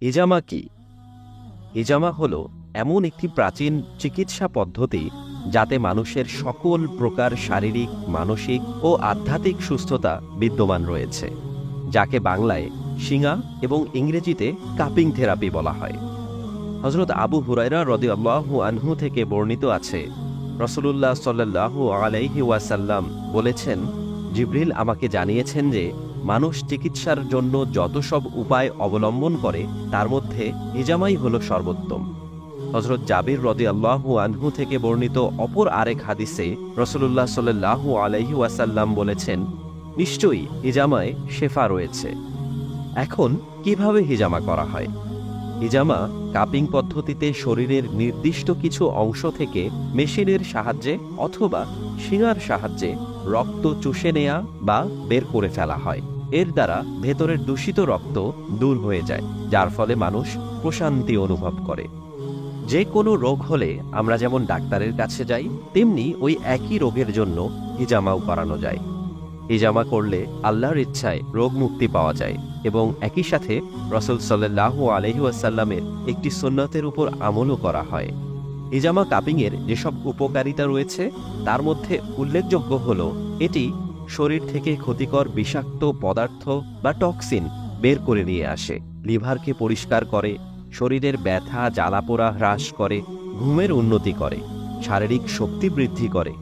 হিজামা কি? হিজামা হল এমন একটি প্রাচীন চিকিৎসা পদ্ধতি যাতে মানুষের সকল প্রকার শারীরিক, মানসিক ও আধ্যাত্মিক সুস্থতা বিদ্যমান রয়েছে, যাকে বাংলায় শিঙা এবং ইংরেজিতে কাপিং থেরাপি বলা হয়। হযরত আবু হুরায়রা রাদিয়াল্লাহু আনহু থেকে বর্ণিত আছে, রাসূলুল্লাহ সাল্লাল্লাহু আলাইহি ওয়াসাল্লাম বলেছেন, জিবরিল আমাকে জানিয়েছেন যে মানুষ চিকিৎসার জন্য যত সব উপায় অবলম্বন করে তার মধ্যে হিজামাই হল সর্বোত্তম। হযরত জাবির রাদিয়াল্লাহু আনহু থেকে বর্ণিত অপর আরেক হাদিসে রাসূলুল্লাহ সাল্লাল্লাহু আলাইহি ওয়াসাল্লাম বলেছেন, নিশ্চয়ই হিজামায় শেফা রয়েছে। এখন কিভাবে হিজামা করা হয়? হিজামা কাপিং পদ্ধতিতে শরীরের নির্দিষ্ট কিছু অংশ থেকে মেশিনের সাহায্যে অথবা শিঙার সাহায্যে রক্ত চুষে নেয়া বা বের করে ফেলা হয়। এর দ্বারা ভেতরের দূষিত রক্ত দূর হয়ে যায়, যার ফলে মানুষ প্রশান্তি অনুভব করে। যে কোনো রোগ হলে আমরা যেমন ডাক্তারের কাছে যাই, তেমনি ওই একই রোগের জন্য হিজামাও করানো যায়। হিজামা করলে আল্লাহর ইচ্ছায় রোগ মুক্তি পাওয়া যায় এবং একই সাথে রাসূল সাল্লাল্লাহু আলাইহি ওয়াসাল্লামের একটি সুন্নতের উপর আমলও করা হয়। হিজামা কাপিংয়ের যেসব উপকারিতা রয়েছে তার মধ্যে উল্লেখযোগ্য হল, এটি শরীর থেকে ক্ষতিকর বিষাক্ত পদার্থ বা টক্সিন বের করে নিয়ে আসে, লিভারকে পরিষ্কার করে, শরীরের ব্যথা জ্বালাপোড়া হ্রাস করে, ঘুমের উন্নতি করে, শারীরিক শক্তি বৃদ্ধি করে,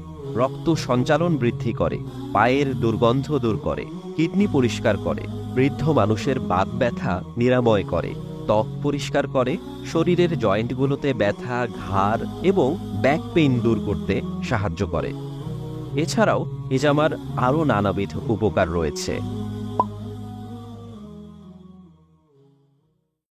রক্ত সঞ্চালন বৃদ্ধি করে, পায়ের দুর্গন্ধ দূর করে, কিডনি পরিষ্কার করে, বৃদ্ধ মানুষের বাত ব্যথা নিরাময় করে, ত্বক পরিষ্কার করে, শরীরের জয়েন্টগুলোতে ব্যথা, ঘাড় এবং ব্যাক পেইন দূর করতে সাহায্য করে। এছাড়াও হিজামার আরও নানাবিধ উপকার রয়েছে।